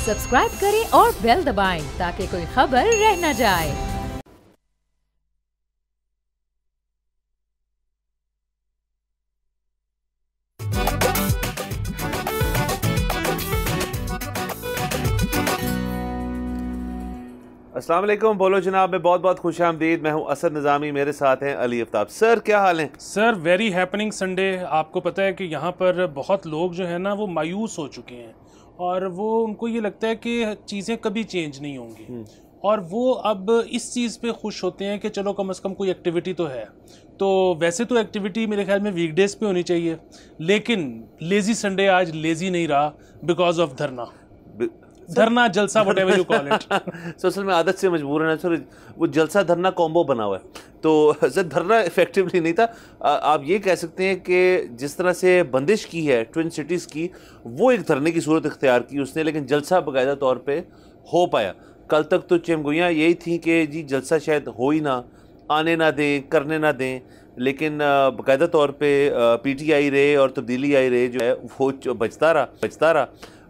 Subscribe करें और bell दबाएं ताकि कोई खबर रह न जाए। अस्सलाम वालेकुम, बोलो जनाब में बहुत बहुत खुश आमदीद। मैं हूं असद निज़ामी, मेरे साथ हैं अली आफ्ताब। सर क्या हाल है? Sir very happening Sunday. आपको पता है कि यहाँ पर बहुत लोग जो है ना वो मायूस हो चुके हैं और वो उनको ये लगता है कि चीज़ें कभी चेंज नहीं होंगी और वो अब इस चीज़ पे खुश होते हैं कि चलो कम से कम कोई एक्टिविटी तो है। तो वैसे तो एक्टिविटी मेरे ख्याल में वीकडेज पे होनी चाहिए, लेकिन लेज़ी संडे आज लेज़ी नहीं रहा बिकॉज ऑफ धरना जलसा whatever you call it. Sir असल में आदत से मजबूर है ना सर, वो जलसा धरना कॉम्बो बना हुआ है। तो सर धरना इफेक्टिवली नहीं था। आप ये कह सकते हैं कि जिस तरह से बंदिश की है ट्विन सिटीज़ की, वो एक धरने की सूरत इख्तियार की उसने, लेकिन जलसा बाकायदा तौर पे हो पाया। कल तक तो चमगोइयाँ यही थी कि जी जलसा शायद हो ही ना, आने ना दें, करने ना दें, लेकिन बाकायदा तौर पे PTI रहे और तब्दीली आई रहे जो है वो बचता रहा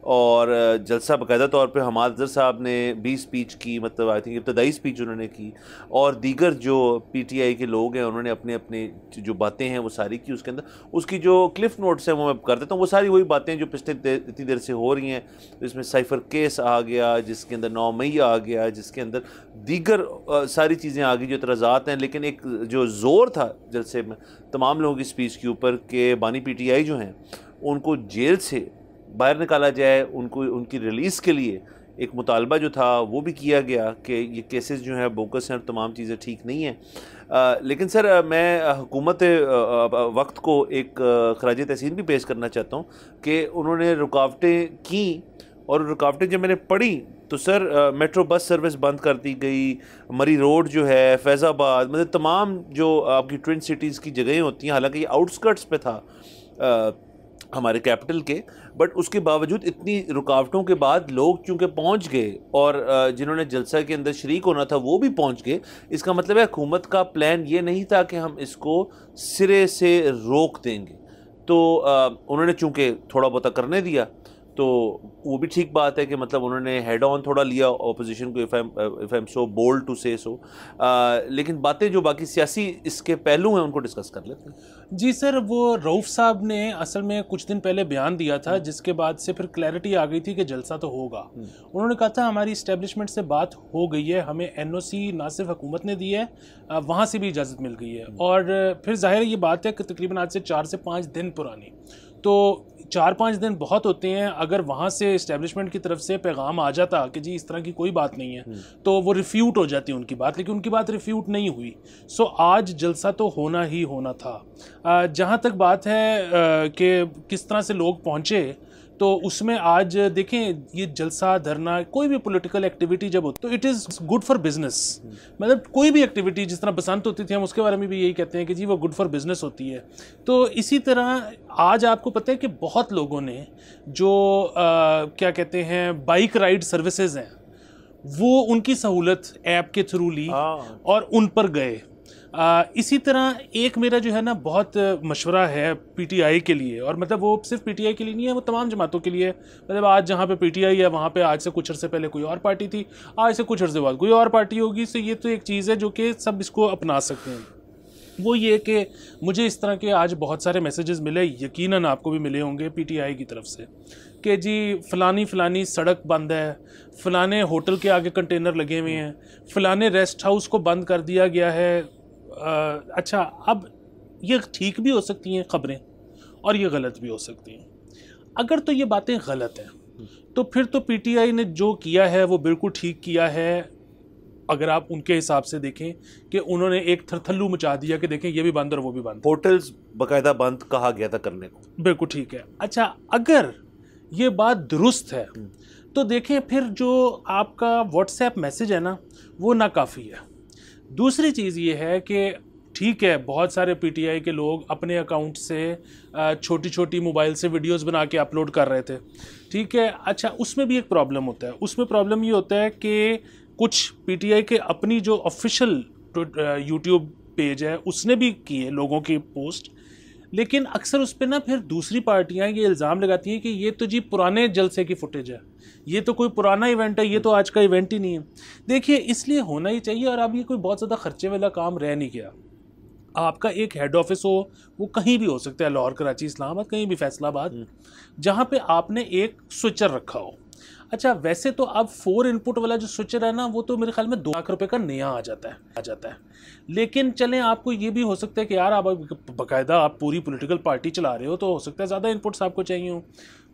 और जलसा बाकायदा तौर पे हमाद अज़हर साहब ने 20 स्पीच की, मतलब आई थिंक इब्तदाई स्पीच उन्होंने की, और दीगर जो PTI के लोग हैं उन्होंने अपने अपने जो बातें हैं वो सारी की। उसके अंदर उसकी जो क्लिफ नोट्स हैं वो मैं कर देता हूँ। वो सारी वही बातें जो पिछले इतनी देर से हो रही हैं। इसमें साइफर केस आ गया, जिसके अंदर 9 मई आ गया, जिसके अंदर दीगर सारी चीज़ें आ गई जो एतराज़ात हैं। लेकिन एक जो ज़ोर था जलसे में तमाम लोगों की स्पीच के ऊपर कि बानी PTI जो हैं उनको जेल से बाहर निकाला जाए, उनको उनकी रिलीज़ के लिए एक मुतालबा जो था वो भी किया गया कि ये केसेस जो हैं बोगस हैं और तमाम चीज़ें ठीक नहीं हैं। लेकिन सर मैं हुकूमत वक्त को एक खराज तहसीन भी पेश करना चाहता हूँ कि उन्होंने रुकावटें की, और रुकावटें जब मैंने पढ़ी तो सर मेट्रो बस सर्विस बंद कर दी गई, मरी रोड जो है, फैज़ाबाद, मतलब तमाम जो आपकी ट्विन सिटीज़ की जगहें होती हैं, हालांकि ये आउटस्कर्ट्स पे था हमारे कैपिटल के, बट उसके बावजूद इतनी रुकावटों के बाद लोग चूँकि पहुँच गए और जिन्होंने जलसा के अंदर शरीक होना था वो भी पहुँच गए। इसका मतलब है हुकूमत का प्लान ये नहीं था कि हम इसको सिरे से रोक देंगे। तो उन्होंने चूँकि थोड़ा बहुत करने दिया तो वो भी ठीक बात है कि मतलब उन्होंने हेड ऑन थोड़ा लिया ऑपोजिशन को, if I am so bold to say so. लेकिन बातें जो बाकी सियासी इसके पहलू हैं उनको डिस्कस कर लेते हैं। जी सर, वो रऊफ़ साहब ने असल में कुछ दिन पहले बयान दिया था, जिसके बाद से फिर क्लैरिटी आ गई थी कि जलसा तो होगा। उन्होंने कहा था हमारी इस्टेब्लिशमेंट से बात हो गई है, हमें NOC ना सिर्फ हुकूमत ने दी है, वहाँ से भी इजाज़त मिल गई है। और फिर जाहिर ये बात है कि तकरीबन आज से 4 से 5 दिन पुरानी, तो 4-5 दिन बहुत होते हैं। अगर वहाँ से इस्टेब्लिशमेंट की तरफ से पैगाम आ जाता कि जी इस तरह की कोई बात नहीं है, तो वो रिफ्यूट हो जाती उनकी बात, लेकिन उनकी बात रिफ्यूट नहीं हुई। सो आज जलसा तो होना ही होना था। जहाँ तक बात है कि किस तरह से लोग पहुँचे, तो उसमें आज देखें ये जलसा धरना कोई भी पॉलिटिकल एक्टिविटी जब होती तो it is good for business. मतलब कोई भी एक्टिविटी, जिस तरह बसंत होती थी हम उसके बारे में भी यही कहते हैं कि जी वो गुड फॉर बिजनेस होती है। तो इसी तरह आज आपको पता है कि बहुत लोगों ने जो क्या कहते हैं बाइक राइड सर्विसेज हैं वो उनकी सहूलत ऐप के थ्रू ली और उन पर गए। इसी तरह एक मेरा जो है ना बहुत मशवरा है PTI के लिए, और मतलब वो सिर्फ PTI के लिए नहीं है, वो तमाम जमातों के लिए। मतलब आज जहाँ पे PTI है वहाँ पे आज से कुछ अर्से पहले कोई और पार्टी थी, आज से कुछ अर्से बाद कोई और पार्टी होगी। सो ये तो एक चीज़ है जो कि सब इसको अपना सकते हैं। वो ये कि मुझे इस तरह के आज बहुत सारे मैसेजेस मिले, यकीनन आपको भी मिले होंगे PTI की तरफ से, कि जी फ़लानी सड़क बंद है, फ़लाने होटल के आगे कंटेनर लगे हुए हैं, फ़लाने रेस्ट हाउस को बंद कर दिया गया है। अच्छा, अब ये ठीक भी हो सकती हैं खबरें और ये गलत भी हो सकती हैं। अगर तो ये बातें गलत हैं तो फिर तो PTI ने जो किया है वो बिल्कुल ठीक किया है। अगर आप उनके हिसाब से देखें कि उन्होंने एक थरथल्लू मचा दिया कि देखें ये भी बंद और वो भी बंद, होटल्स बाकायदा बंद कहा गया था करने को, बिल्कुल ठीक है। अच्छा, अगर ये बात दुरुस्त है तो देखें फिर जो आपका WhatsApp मैसेज है ना वो नाकाफ़ी है। दूसरी चीज़ ये है कि ठीक है, बहुत सारे PTI के लोग अपने अकाउंट से छोटी छोटी मोबाइल से वीडियोस बना के अपलोड कर रहे थे, ठीक है। अच्छा, उसमें भी एक प्रॉब्लम होता है। उसमें प्रॉब्लम ये होता है कि कुछ PTI के अपनी जो ऑफिशियल YouTube पेज है उसने भी किए लोगों की पोस्ट, लेकिन अक्सर उस पर ना फिर दूसरी पार्टियां ये इल्ज़ाम लगाती हैं कि ये तो जी पुराने जलसे की फुटेज है, ये तो कोई पुराना इवेंट है, ये तो आज का इवेंट ही नहीं है। देखिए, इसलिए होना ही चाहिए, और अब ये कोई बहुत ज़्यादा खर्चे वाला काम रह नहीं गया। आपका एक हेड ऑफिस हो, वो कहीं भी हो सकता है, लाहौर, कराची, इस्लामाबाद, कहीं भी, फैसलाबाद, जहाँ पे आपने एक स्विचर रखा हो। अच्छा, वैसे तो अब 4 इनपुट वाला जो स्विचर है ना, वो तो मेरे ख्याल में 2 लाख रुपए का नया आ जाता है। लेकिन चलें, आपको ये भी हो सकता है कि यार आप बाकायदा आप पूरी पॉलिटिकल पार्टी चला रहे हो, तो हो सकता है ज़्यादा इनपुट्स आपको चाहिए हो।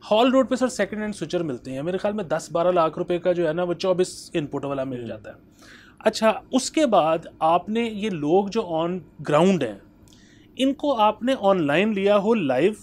हॉल रोड पे सर सेकंड हैंड स्विचर मिलते हैं, मेरे ख्याल में 10-12 लाख रुपए का जो है ना, वो 24 इनपुट वाला मिल जाता है। अच्छा, उसके बाद आपने ये लोग जो ऑन ग्राउंड हैं, इनको आपने ऑनलाइन लिया हो लाइव,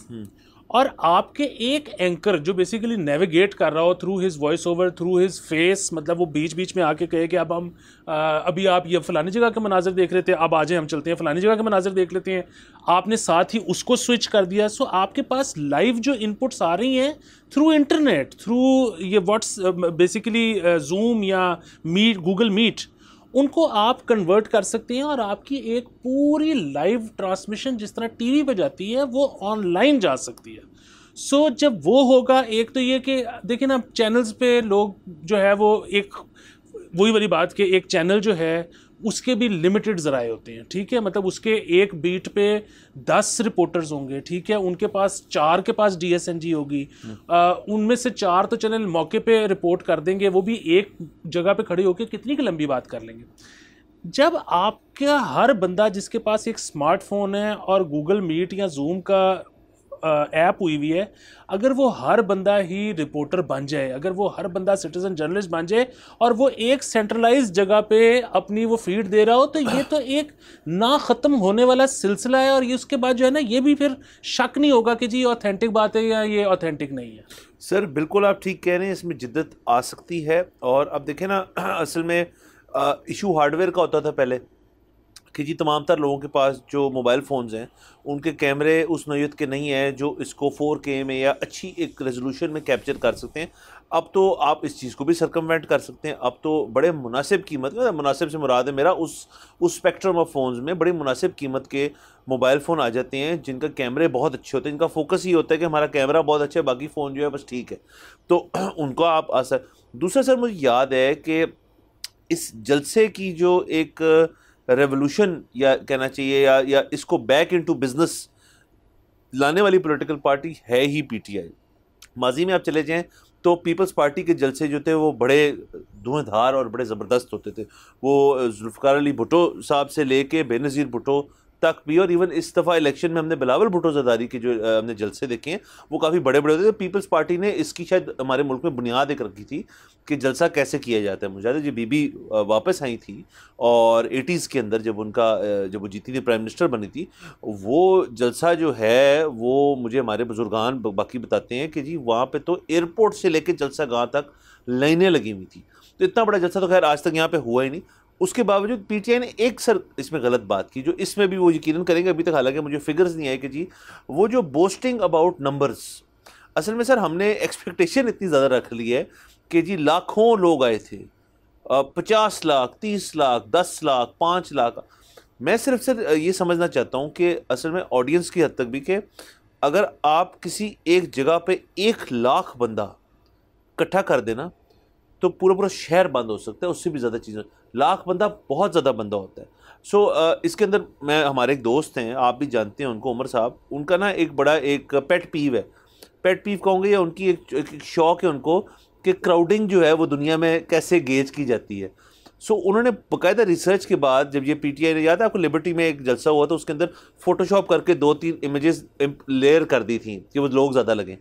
और आपके एक एंकर जो बेसिकली नेविगेट कर रहा हो through his voice over, through his face, मतलब वो बीच बीच में आके कहे कि अब हम अभी आप ये फलानी जगह के मनाजर देख रहे थे, अब आ जाए हम चलते हैं फलानी जगह के मनाजर देख लेते हैं, आपने साथ ही उसको स्विच कर दिया। सो आपके पास लाइव जो इनपुट्स आ रही हैं थ्रू इंटरनेट, थ्रू ये व्हाट्स बेसिकली जूम या मीट, गूगल मीट, उनको आप कन्वर्ट कर सकते हैं, और आपकी एक पूरी लाइव ट्रांसमिशन जिस तरह टीवी पे जाती है, वो ऑनलाइन जा सकती है। सो जब वो होगा, एक तो ये कि देखिए ना, चैनल्स पे लोग जो है वो एक वही वाली बात कि एक चैनल जो है उसके भी लिमिटेड ज़राए होते हैं, ठीक है, मतलब उसके एक बीट पे 10 रिपोर्टर्स होंगे, ठीक है, उनके पास 4 के पास DSNG होगी, उनमें से 4 तो चैनल मौके पे रिपोर्ट कर देंगे, वो भी एक जगह पे खड़े होकर कितनी की लंबी बात कर लेंगे। जब आपका हर बंदा जिसके पास एक स्मार्टफोन है और गूगल मीट या जूम का ऐप हुई हुई है, अगर वो हर बंदा ही रिपोर्टर बन जाए, अगर वो हर बंदा सिटीजन जर्नलिस्ट बन जाए, और वो एक सेंट्रलाइज जगह पे अपनी वो फीड दे रहा हो, तो ये तो एक ना ख़त्म होने वाला सिलसिला है। और ये उसके बाद जो है ना, ये भी फिर शक नहीं होगा कि जी ऑथेंटिक बात है या ये ऑथेंटिक नहीं है। सर बिल्कुल आप ठीक कह रहे हैं, इसमें जिद्दत आ सकती है। और अब देखें ना, असल में इशू हार्डवेयर का होता था पहले कि जी तमाम तर लोगों के पास जो मोबाइल फ़ोन्स हैं, उनके कैमरे उस नौयत के नहीं हैं जो इसको 4K में या अच्छी एक रेजोल्यूशन में कैप्चर कर सकते हैं। अब तो आप इस चीज़ को भी सर्कमवेंट कर सकते हैं। अब तो बड़े मुनासिब कीमत, मुनासिब से मुराद है मेरा उस स्पेक्ट्रम ऑफ फ़ोन्स में बड़ी मुनासिब कीमत के मोबाइल फ़ोन आ जाते हैं जिनका कैमरे बहुत अच्छे होते हैं, जिनका फोकस ही होता है कि हमारा कैमरा बहुत अच्छा है, बाकी फ़ोन जो है बस ठीक है, तो उनको आप आसार। दूसरा सर, मुझे याद है कि इस जलसे की जो एक रेवोल्यूशन या कहना चाहिए या इसको बैक इनटू बिजनेस लाने वाली पॉलिटिकल पार्टी है ही PTI। माजी में आप चले जाएं तो पीपल्स पार्टी के जलसे जो थे वो बड़े धुआंधार और बड़े ज़बरदस्त होते थे। वो जुल्फ़िकार अली भुट्टो साहब से लेके बेनज़ीर भुट्टो तक भी, और इवन इस दफ़ा इलेक्शन में हमने बिलावल भुट्टो ज़रदारी के जो हमने जलसे देखे हैं वो काफ़ी बड़े बड़े होते थे। पीपल्स पार्टी ने इसकी शायद हमारे मुल्क में बुनियाद एक रखी थी कि जलसा कैसे किया जाता है। मुझे याद है जी बीबी वापस आई थी और 80s के अंदर जब वो जीती थी, प्राइम मिनिस्टर बनी थी, वो जलसा जो है वो मुझे हमारे बुजुर्गान बाकी बताते हैं कि जी वहाँ पे तो एयरपोर्ट से लेके जलसा गाँव तक लाइनें लगी हुई थी। तो इतना बड़ा जलसा तो खैर आज तक यहाँ पे हुआ ही नहीं। उसके बावजूद PTI ने एक सर इसमें गलत बात की, जो इसमें भी वो यकीनन करेंगे अभी तक, हालांकि मुझे फिगर्स नहीं आए कि जी वो जो बोस्टिंग अबाउट नंबर्स, असल में सर हमने एक्सपेक्टेशन इतनी ज़्यादा रख ली है कि जी लाखों लोग आए थे, 50 लाख, 30 लाख, 10 लाख, 5 लाख। मैं सिर्फ सर ये समझना चाहता हूँ कि असल में ऑडियंस की हद तक भी कि अगर आप किसी एक जगह पे 1 लाख बंदा इकट्ठा कर देना तो पूरा शहर बंद हो सकता है, उससे भी ज़्यादा चीज़ें। लाख बंदा बहुत ज़्यादा बंदा होता है। सो इसके अंदर मैं, हमारे एक दोस्त हैं, आप भी जानते हैं उनको, उमर साहब, उनका ना एक बड़ा एक पेट पीव है, पेट पीव कहूँगे या उनकी एक शौक़ है उनको कि क्राउडिंग जो है वो दुनिया में कैसे गेज की जाती है। सो उन्होंने बाकायदा रिसर्च के बाद, जब ये PTI ने, याद है आपको लिबर्टी में एक जलसा हुआ था, उसके अंदर फ़ोटोशॉप करके 2-3 इमेजेस लेयर कर दी थी कि वो लोग ज़्यादा लगें।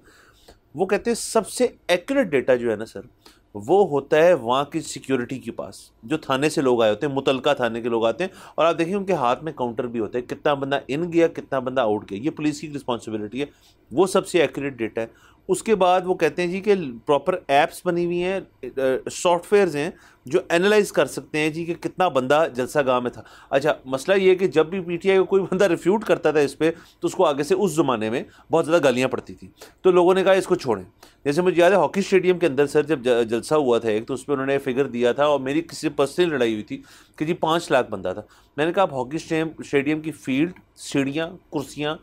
वो कहते हैं सबसे एक्यूरेट डेटा जो है ना सर, वो होता है वहाँ की सिक्योरिटी के पास, जो थाने से लोग आए होते हैं, मुतलका थाने के लोग आते हैं, और आप देखिए उनके हाथ में काउंटर भी होता है, कितना बंदा इन गया, कितना बंदा आउट गया, ये पुलिस की रिस्पॉन्सिबिलिटी है, वो सबसे एक्यूरेट डेटा है। उसके बाद वो कहते हैं जी कि प्रॉपर ऐप्स बनी हुई हैं, सॉफ्टवेयर्स हैं जो एनालाइज कर सकते हैं जी कि कितना बंदा जलसा गाह में था। अच्छा, मसला ये है कि जब भी PTI को कोई बंदा रिफ्यूट करता था इस पर, तो उसको आगे से उस ज़माने में बहुत ज़्यादा गालियाँ पड़ती थी, तो लोगों ने कहा इसको छोड़ें। जैसे मुझे याद है हॉकी स्टेडियम के अंदर सर जब जलसा हुआ था एक, तो उस पर उन्होंने फिगर दिया था और मेरी किसी से पर्सनल लड़ाई हुई थी कि जी 5 लाख बंदा था। मैंने कहा आप हॉकी स्टेडियम की फील्ड, सीढ़ियाँ, कुर्सियाँ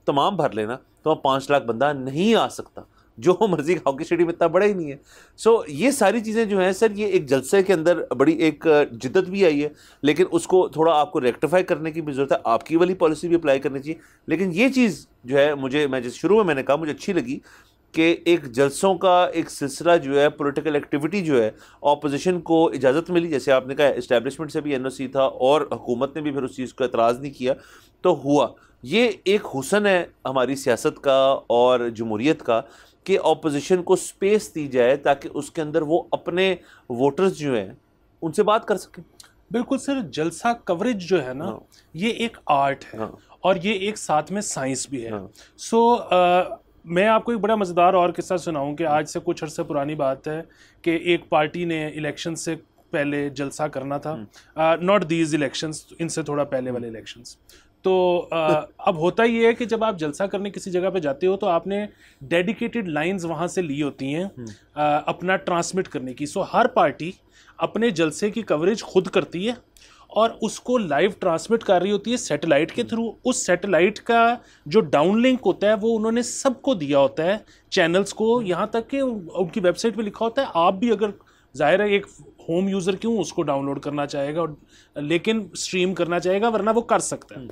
तमाम भर लेना तो वहाँ 5 लाख बंदा नहीं आ सकता, जो मर्जी हॉकी स्टेडियम इतना बड़ा ही नहीं है। सो ये सारी चीज़ें जो हैं सर, ये एक जलसे के अंदर बड़ी एक जिद्दत भी आई है, लेकिन उसको थोड़ा आपको रेक्टिफाई करने की भी ज़रूरत है, आपकी वाली पॉलिसी भी अप्लाई करनी चाहिए। लेकिन ये चीज़ जो है मैं जैसे शुरू में मैंने कहा, मुझे अच्छी लगी कि एक जलसों का एक सिलसिला जो है, पॉलिटिकल एक्टिविटी जो है, ऑपोजिशन को इजाज़त मिली, जैसे आपने कहा इस्टेब्लिशमेंट से भी एनओसी था और हुकूमत ने भी फिर उस चीज़ को एतराज़ नहीं किया, तो हुआ। ये एक हुस्न है हमारी सियासत का और जमहूरियत का कि ऑपोजिशन को स्पेस दी जाए ताकि उसके अंदर वो अपने वोटर्स जो हैं उनसे बात कर सकें। बिल्कुल सर, जलसा कवरेज जो है ना, ये एक आर्ट है और ये एक साथ में साइंस भी है। मैं आपको एक बड़ा मज़ेदार और किस्सा सुनाऊं कि आज से कुछ अर्से पुरानी बात है कि एक पार्टी ने इलेक्शन से पहले जलसा करना था, नॉट दीज इलेक्शंस, इनसे थोड़ा पहले वाले इलेक्शंस। तो अब होता ही है कि जब आप जलसा करने किसी जगह पे जाते हो तो आपने डेडिकेटेड लाइंस वहाँ से ली होती हैं अपना ट्रांसमिट करने की। सो हर पार्टी अपने जलसे की कवरेज खुद करती है और उसको लाइव ट्रांसमिट कर रही होती है सैटेलाइट के थ्रू। उस सैटेलाइट का जो डाउनलिंक होता है वो उन्होंने सबको दिया होता है, चैनल्स को, यहाँ तक कि उनकी वेबसाइट पे लिखा होता है आप भी अगर, जाहिर है एक होम यूज़र क्यों उसको डाउनलोड करना चाहेगा, लेकिन स्ट्रीम करना चाहेगा, वरना वो कर सकता है।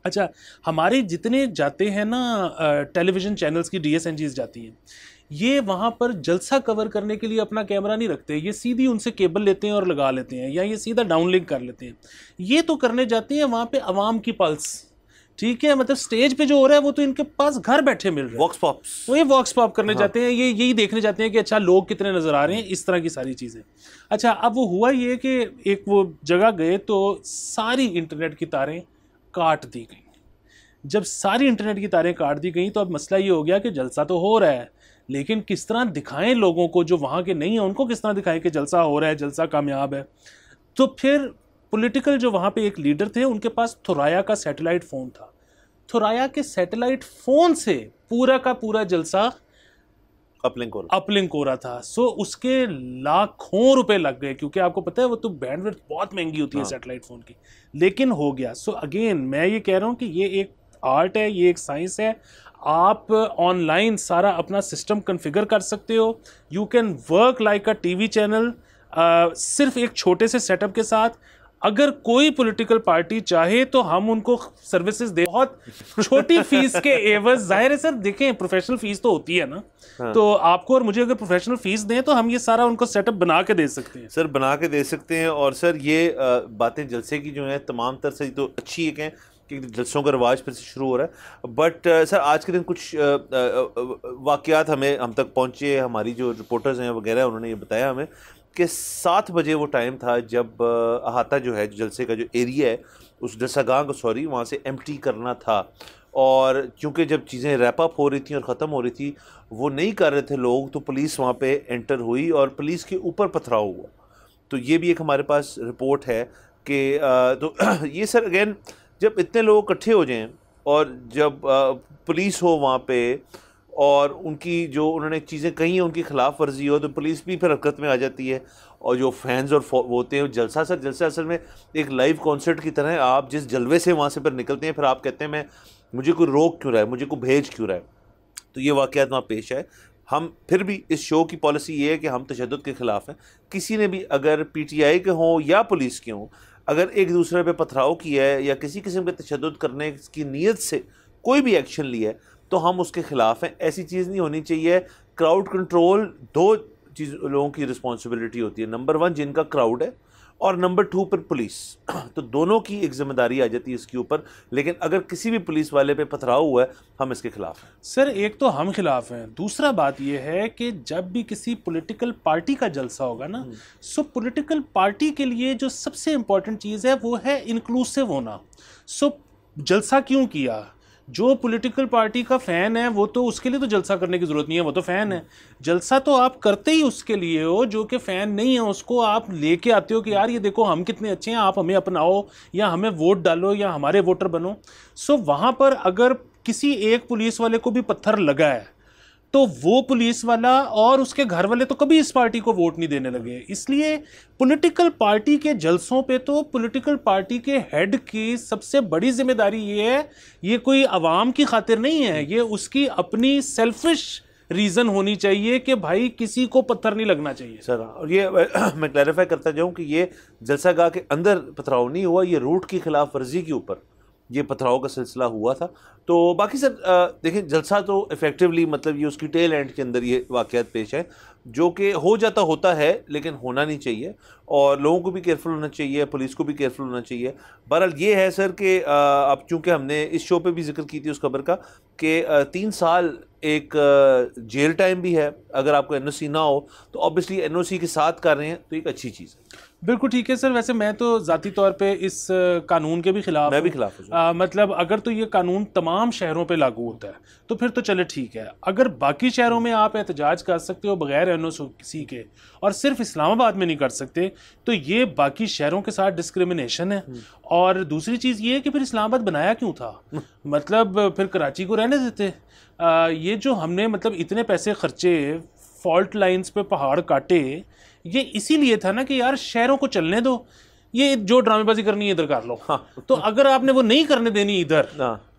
अच्छा, हमारे जितने जाते हैं ना टेलीविज़न चैनल्स की DSNGs जाती हैं, ये वहाँ पर जलसा कवर करने के लिए अपना कैमरा नहीं रखते, ये सीधी उनसे केबल लेते हैं और लगा लेते हैं, या ये सीधा डाउनलिंक कर लेते हैं। ये तो करने जाते हैं वहाँ पे अवाम की पल्स, ठीक है, मतलब स्टेज पे जो हो रहा है वो तो इनके पास घर बैठे मिल रहा है, वॉक्स पॉप्स, तो ये वॉक्स पॉप करने जाते हैं, ये यही देखने जाते हैं कि अच्छा लोग कितने नज़र आ रहे हैं, इस तरह की सारी चीज़ें। अच्छा, अब वो हुआ ये कि एक वो जगह गए तो सारी इंटरनेट की तारें काट दी गई। जब सारी इंटरनेट की तारें काट दी गई तो अब मसला ये हो गया कि जलसा तो हो रहा है, लेकिन किस तरह दिखाएं लोगों को जो वहाँ के नहीं हैं, उनको किस तरह दिखाएं कि जलसा हो रहा है, जलसा कामयाब है। तो फिर पॉलिटिकल जो वहाँ पे एक लीडर थे, उनके पास थोराया का सैटेलाइट फ़ोन था। थोराया के सैटेलाइट फ़ोन से पूरा का पूरा जलसा अपलिंक हो रहा था। सो उसके लाखों रुपए लग गए, क्योंकि आपको पता है वो तो बैंडविड्थ बहुत महंगी होती है सैटेलाइट फ़ोन की, लेकिन हो गया। सो अगेन मैं ये कह रहा हूँ कि ये एक आर्ट है, ये एक साइंस है। आप ऑनलाइन सारा अपना सिस्टम कॉन्फ़िगर कर सकते हो, you can work like a TV channel, सिर्फ एक छोटे से सेटअप के साथ। अगर कोई पॉलिटिकल पार्टी चाहे तो हम उनको सर्विसेज दे, बहुत छोटी फीस के एवज। जाहिर है सर, देखें प्रोफेशनल फीस तो होती है ना, तो आपको और मुझे अगर प्रोफेशनल फीस दें तो हम ये सारा उनको सेटअप बना के दे सकते हैं। सर बना के दे सकते हैं। और सर ये बातें जलसे की जो हैं तमाम तरह से तो अच्छी है कि जलसों का रवाज फिर से शुरू हो रहा है, बट सर आज के दिन कुछ वाक़यात हम तक पहुँचे, हमारी जो रिपोर्टर्स हैं वगैरह उन्होंने ये बताया हमें कि 7 बजे वो टाइम था जब अहाता जो है जलसे का जो एरिया है उस जलसागाह को वहाँ से एम्प्टी करना था। और क्योंकि जब चीज़ें रैप अप हो रही थी और ख़त्म हो रही थी, वो नहीं कर रहे थे लोग, तो पुलिस वहाँ पे एंटर हुई और पुलिस के ऊपर पथराव हुआ। तो ये भी एक हमारे पास रिपोर्ट है कि तो ये सर अगेन जब इतने लोग इकट्ठे हो जाएं और जब पुलिस हो वहाँ पे और उनकी जो उन्होंने चीज़ें कही हैं उनकी खिलाफ वर्जी हो, तो पुलिस भी फिर हरकत में आ जाती है। और जो फैंस और वो होते हैं जलसा असल में एक लाइव कॉन्सर्ट की तरह है। आप जिस जलवे से वहाँ से फिर निकलते हैं, फिर आप कहते हैं मुझे कोई रोक क्यों रहा है, मुझे कोई भेज क्यों रहा है। तो ये वाक़यात वहाँ पेश आए। हम फिर भी इस शो की पॉलिसी ये है कि हम तशद्दुद के ख़िलाफ़ हैं। किसी ने भी अगर PTI के हों या पुलिस के हों, अगर एक दूसरे पे पथराव किया है या किसी किस्म के तशद्दुद करने की नीयत से कोई भी एक्शन लिया है तो हम उसके ख़िलाफ़ हैं। ऐसी चीज़ नहीं होनी चाहिए। क्राउड कंट्रोल 2 चीज़ लोगों की रिस्पॉन्सिबिलिटी होती है, नंबर 1 जिनका क्राउड है और नंबर 2 पर पुलिस। तो दोनों की एक जिम्मेदारी आ जाती है इसके ऊपर। लेकिन अगर किसी भी पुलिस वाले पे पथराव हुआ है, हम इसके खिलाफ हैं। सर एक तो हम खिलाफ हैं, दूसरा बात यह है कि जब भी किसी पॉलिटिकल पार्टी का जलसा होगा ना, सो पॉलिटिकल पार्टी के लिए जो सबसे इम्पोर्टेंट चीज़ है वो है इंक्लूसिव होना। सो जलसा क्यों किया, जो पॉलिटिकल पार्टी का फ़ैन है वो तो उसके लिए तो जलसा करने की ज़रूरत नहीं है, वो तो फ़ैन है। जलसा तो आप करते ही उसके लिए हो, जो कि फ़ैन नहीं है उसको आप लेके आते हो कि यार ये देखो हम कितने अच्छे हैं, आप हमें अपनाओ या हमें वोट डालो या हमारे वोटर बनो। सो वहाँ पर अगर किसी एक पुलिस वाले को भी पत्थर लगा है तो वो पुलिस वाला और उसके घर वाले तो कभी इस पार्टी को वोट नहीं देने लगे। इसलिए पॉलिटिकल पार्टी के जलसों पे तो पॉलिटिकल पार्टी के हेड की सबसे बड़ी जिम्मेदारी ये है, ये कोई अवाम की खातिर नहीं है, ये उसकी अपनी सेल्फिश रीज़न होनी चाहिए कि भाई किसी को पत्थर नहीं लगना चाहिए। सर, और ये मैं क्लैरिफाई करता जाऊं कि ये जलसागाह के अंदर पथराव नहीं हुआ, ये रूट की खिलाफ वर्जी के ऊपर ये पथराव का सिलसिला हुआ था। तो बाकी सर देखिए, जलसा तो इफेक्टिवली मतलब ये उसकी टेल एंड के अंदर ये वाक़यात पेश है, जो कि हो जाता होता है लेकिन होना नहीं चाहिए, और लोगों को भी केयरफुल होना चाहिए, पुलिस को भी केयरफुल होना चाहिए। बहरहाल ये है सर कि अब चूँकि हमने इस शो पे भी जिक्र की थी उस खबर का कि 3 साल एक जेल टाइम भी है, अगर आपको एनओसी ना हो तो ऑब्वियसली एनओसी के साथ कर रहे हैं तो एक अच्छी चीज़ है। बिल्कुल ठीक है सर। वैसे मैं तो ज़ाती तौर पे इस कानून के भी खिलाफ मैं भी खिलाफ हूँ। मतलब अगर तो ये कानून तमाम शहरों पे लागू होता है तो फिर तो चले ठीक है। अगर बाकी शहरों में आप एहतजाज कर सकते हो बगैर एनओसी के और सिर्फ इस्लामाबाद में नहीं कर सकते, तो ये बाकी शहरों के साथ डिस्क्रिमिनेशन है। और दूसरी चीज़ ये है कि फिर इस्लामाबाद बनाया क्यों था? मतलब फिर कराची को रहने देते। ये जो हमने मतलब इतने पैसे खर्चे, फॉल्ट लाइंस पे पहाड़ काटे, ये इसीलिए था ना कि यार शहरों को चलने दो, ये जो ड्रामेबाजी करनी है इधर कर लो। हाँ। तो अगर आपने वो नहीं करने देनी इधर,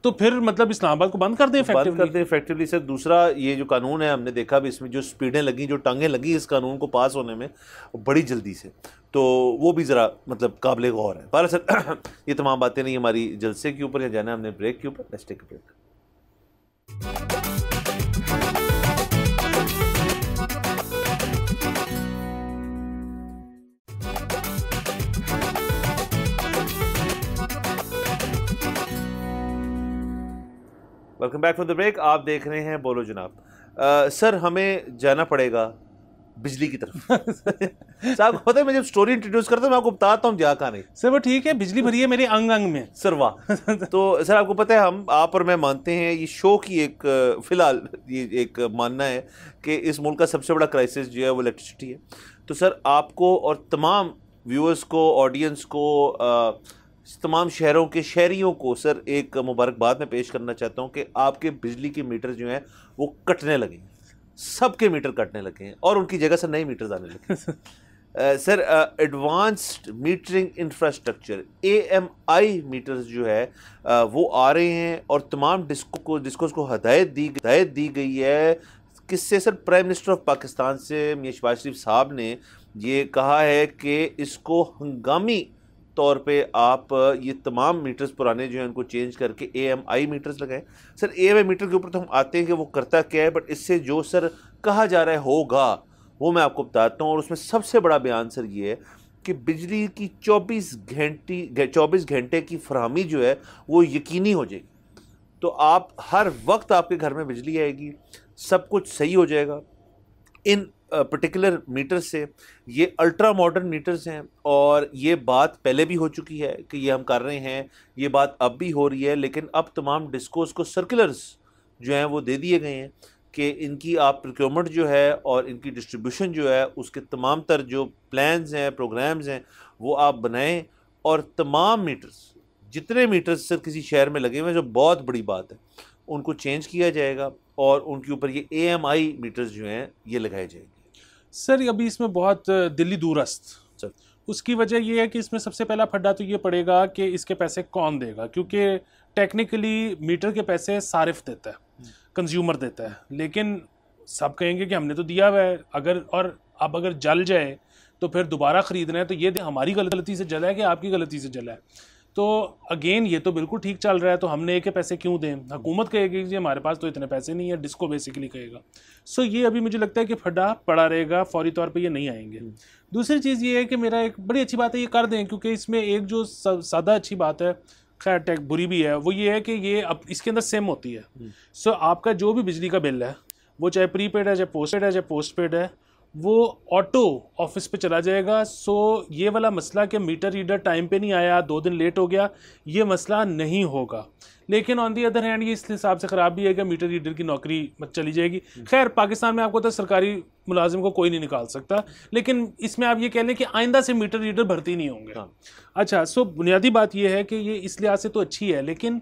तो फिर मतलब इस्लामाबाद को बंद कर दें इफेक्टिवली। सर दूसरा ये जो कानून है, हमने देखा भी इसमें जो स्पीडें लगी, जो टांगें लगी इस कानून को पास होने में बड़ी जल्दी से, तो वो भी ज़रा मतलब काबिल गौर है। पर सर ये तमाम बातें नहीं हमारी जलसे के ऊपर, या जाना हमने ब्रेक के ऊपर। Let's take a break. Welcome back from the break. आप देख रहे हैं बोलो जनाब। सर हमें जाना पड़ेगा बिजली की तरफ। साहब पता है, मैं जब स्टोरी इंट्रोड्यूस करता हूँ मैं आपको बताता हूँ जा कहाँ नहीं। सर वो ठीक है, बिजली भरी है मेरे अंग अंग में। सर वाह। तो सर आपको पता है, आप और मैं मानते हैं ये शो की एक फिलहाल ये एक मानना है कि इस मुल्क का सबसे बड़ा क्राइसिस जो है वो इलेक्ट्रिसिटी है। तो सर आपको और तमाम व्यूअर्स को, ऑडियंस को, तमाम शहरों के शहरियों को सर एक मुबारकबाद मैं पेश करना चाहता हूँ कि आपके बिजली के मीटर जो हैं वो कटने लगे हैं, सबके मीटर कटने लगे हैं और उनकी जगह से नए मीटर आने लगे हैं। Sir advanced metering infrastructure AMI meters जो है वो आ रहे हैं, और तमाम डिस्कोस को हिदायत दी गई है। किससे sir? Prime minister of Pakistan से मियां शहबाज शरीफ साहब ने ये कहा है कि इसको हंगामी तौर पे आप ये तमाम मीटर्स पुराने जो हैं उनको चेंज करके AMI मीटर्स लगाएं। सर AMI मीटर के ऊपर तो हम आते हैं कि वो करता क्या है, बट इससे जो सर कहा जा रहा है होगा वो मैं आपको बताता हूँ। और उसमें सबसे बड़ा बयान सर ये है कि बिजली की 24 घंटे की फरहमी जो है वो यकीनी हो जाएगी। तो आप हर वक्त आपके घर में बिजली आएगी, सब कुछ सही हो जाएगा। इन पर्टिकुलर मीटर्स से, ये अल्ट्रा मॉडर्न मीटर्स हैं, और ये बात पहले भी हो चुकी है कि ये हम कर रहे हैं, ये बात अब भी हो रही है, लेकिन अब तमाम डिस्कोस को सर्कुलर्स जो हैं वो दे दिए गए हैं कि इनकी आप प्रोक्योरमेंट जो है और इनकी डिस्ट्रीब्यूशन जो है उसके तमाम तर जो प्लान्स हैं, प्रोग्राम्स हैं वो आप बनाएं, और तमाम मीटर्स, जितने मीटर्स सर किसी शहर में लगे हुए हैं, जो बहुत बड़ी बात है, उनको चेंज किया जाएगा और उनके ऊपर ये AMI मीटर्स जो हैं ये लगाए जाएंगे। सर अभी इसमें बहुत दिल्ली दूरस्त सर, उसकी वजह ये है कि इसमें सबसे पहला फड्डा तो ये पड़ेगा कि इसके पैसे कौन देगा, क्योंकि टेक्निकली मीटर के पैसे सारिफ देता है, कंज्यूमर देता है, लेकिन सब कहेंगे कि हमने तो दिया हुआ है, अब अगर जल जाए तो फिर दोबारा ख़रीदना है, तो ये हमारी गलती से जला है कि आपकी गलती से जला है। तो अगेन ये तो बिल्कुल ठीक चल रहा है, तो हमने एक के पैसे क्यों दें? हुकूमत कहेगी कि हमारे पास तो इतने पैसे नहीं है, डिस्को बेसिकली कहेगा। सो ये अभी मुझे लगता है कि फड्डा पड़ा रहेगा, फौरी तौर पे ये नहीं आएंगे। दूसरी चीज़ ये है कि मेरा एक बड़ी अच्छी बात है, ये कर दें, क्योंकि इसमें एक जो सादा अच्छी बात है, खैर टेक बुरी भी है, वो ये है कि ये अब इसके अंदर सिम होती है। सो आपका जो भी बिजली का बिल है, वो चाहे प्रीपेड है, चाहे पोस्टपेड है, वो ऑटो ऑफिस पे चला जाएगा। सो ये वाला मसला कि मीटर रीडर टाइम पे नहीं आया, 2 दिन लेट हो गया, ये मसला नहीं होगा। लेकिन ऑन दी अदर हैंड ये इस हिसाब से ख़राब भी है कि मीटर रीडर की नौकरी मत चली जाएगी। खैर पाकिस्तान में आपको तो सरकारी मुलाजिम को कोई नहीं निकाल सकता, लेकिन इसमें आप ये कह लें कि आइंदा से मीटर रीडर भर्ती नहीं होंगे। अच्छा, सो बुनियादी बात ये है कि ये इस लिहाज से तो अच्छी है, लेकिन